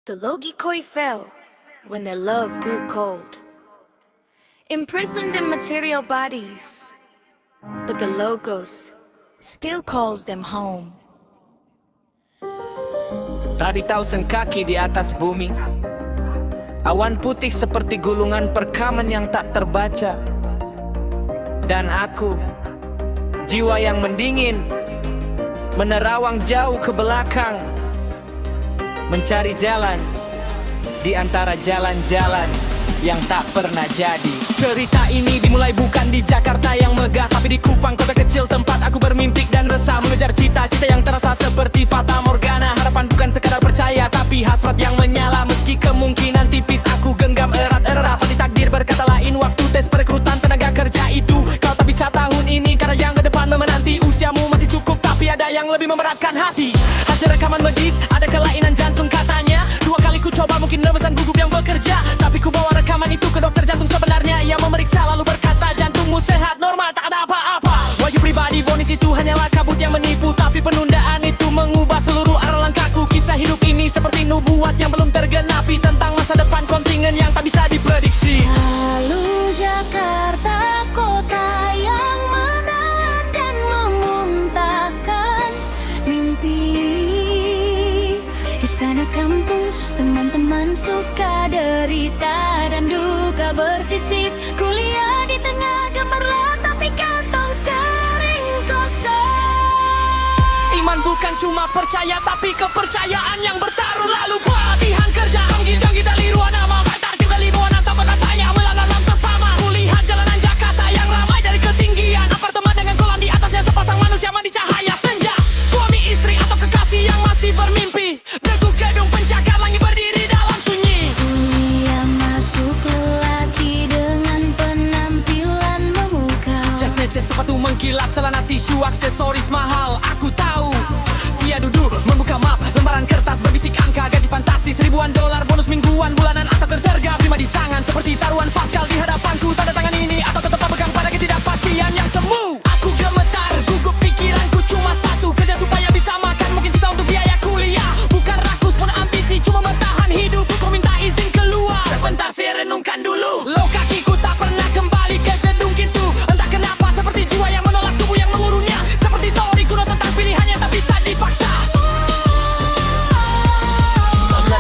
The Logikoi fell when their love grew cold, imprisoned in material bodies, but the Logos still calls them home. Tadi tausan kaki di atas bumi, awan putih seperti gulungan perkaman yang tak terbaca. Dan aku, jiwa yang mendingin, menerawang jauh ke belakang, mencari jalan di antara jalan-jalan yang tak pernah jadi. Cerita ini dimulai bukan di Jakarta yang megah, tapi di Kupang, kota kecil tempat aku bermimpi dan resah, mengejar cita-cita yang terasa seperti fata morgana. Harapan bukan sekadar percaya, tapi hasrat yang menyala. Meski kemungkinan tipis, aku genggam erat-erat. Pasti takdir berkata lain waktu tes perekrutan tenaga kerja itu. Kau tak bisa tahun ini karena yang ke depan memenanti. Usiamu masih cukup, tapi ada yang lebih memberatkan hati. Hasil rekaman medis, ada kelainan jantung katanya. 2 kali ku coba, mungkin nervous dan gugup yang bekerja, tapi ku bawa rekaman itu ke dokter jantung sebenarnya. Ia memeriksa lalu berkata, jantungmu sehat, normal, tak ada apa-apa. Wahyu pribadi, vonis itu hanyalah kabut yang menipu, tapi penundaan itu mengubah seluruh arah langkahku. Kisah hidup ini seperti nubuat yang belum tergenapi, tentang masa depan kontingen yang tak bisa diprediksi. Lalu Jakarta, kota yang menahan dan memuntahkan mimpi. Di sana kampus, teman-teman suka derita dan duka bersisip. Kuliah di tengah gemerlap, tapi kantong sering kosong. Iman bukan cuma percaya, tapi kepercayaan yang bertaruh. Lalu pelatihan kerja, anggi-anggi dari ruang nama, batar juga libuan tanpa katanya, melalang pertama. Kulihat jalanan Jakarta yang ramai dari ketinggian, apartemen dengan kolam di atasnya, sepasang manusia mandi cahaya senja. Suami istri atau kekasih yang masih bermimpi, degup gedung pencakar, langit berdiri dalam sunyi. Kuliah masuk lelaki dengan penampilan memukau. Jas neces, sepatu mengkilap, celana tisu, aksesoris mahal. Aku tahu dia duduk membuka map, lembaran kertas berbisik angka, gaji fantastis, ribuan dolar, bonus mingguan, bulanan atau kerja prima di tangan, seperti taruhan Pascal di hadapanku. Tanda tangan ini atau tetap pegang pada ketidakpastian yang semu. Aku gemetar, gugup pikiranku cuma satu, kerja supaya bisa makan, mungkin sisa untuk biaya kuliah. Bukan rakus pun ambisi, cuma bertahan hidup. Kau minta izin keluar, sebentar saya renungkan dulu. Loh, kakiku tak pernah kembali ke jedung itu. Entah kenapa, seperti jiwa yang menolak tubuh yang mengurungnya, seperti teori kuno tentang pilihannya tak bisa dipaksa.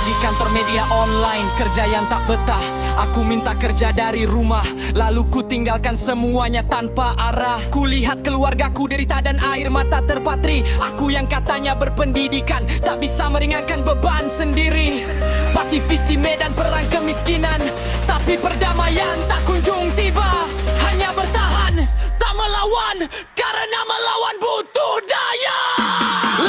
Di kantor media online, kerja yang tak betah. Aku minta kerja dari rumah, lalu ku tinggalkan semuanya tanpa arah. Kulihat keluargaku derita dan air mata terpatri. Aku yang katanya berpendidikan, tak bisa meringankan beban sendiri. Pasifis di medan perang kemiskinan, tapi perdamaian tak kunjung tiba. Hanya bertahan, tak melawan, karena melawan butuh daya.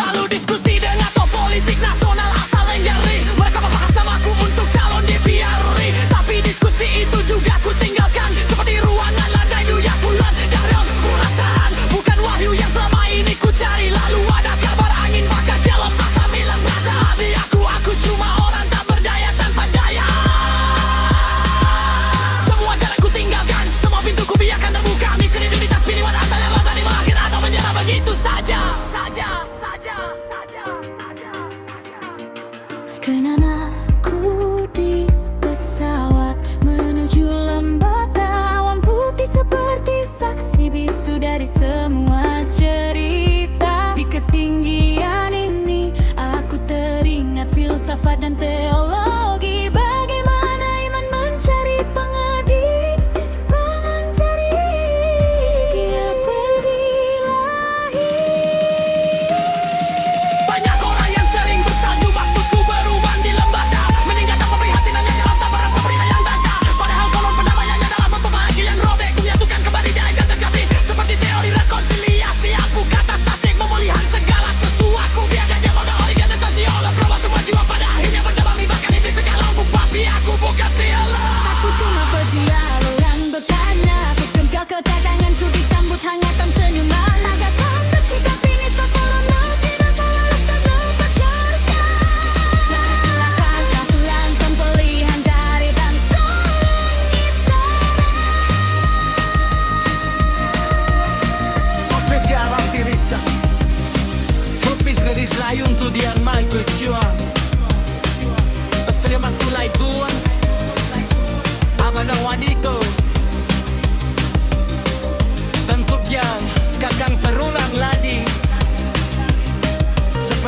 Lalu diskusi dengan top politik nasional asal Lenggari. Mereka membahas namaku untuk calon DPRI, tapi diskusi itu juga ku tinggalkan, seperti ruangan landai duya bulan. Karena perasaan bukan wahyu yang selama ini ku cari. Lalu ada kabar angin maka jalan mata bilang mata hati aku cuma orang tak berdaya tanpa daya. Semua jalan ku tinggalkan, semua pintu ku biarkan terbuka. Misi identitas pilih wadah yang lantai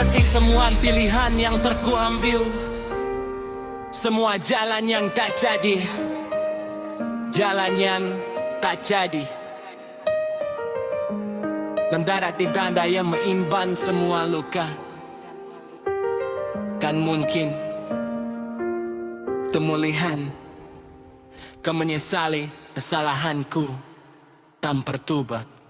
petik semua pilihan yang terkuambil, semua jalan yang tak jadi, jalan yang tak jadi. Dan darah di dada yang meimban semua luka. Kan mungkin pemulihan, kau menyesali kesalahanku tanpa tobat.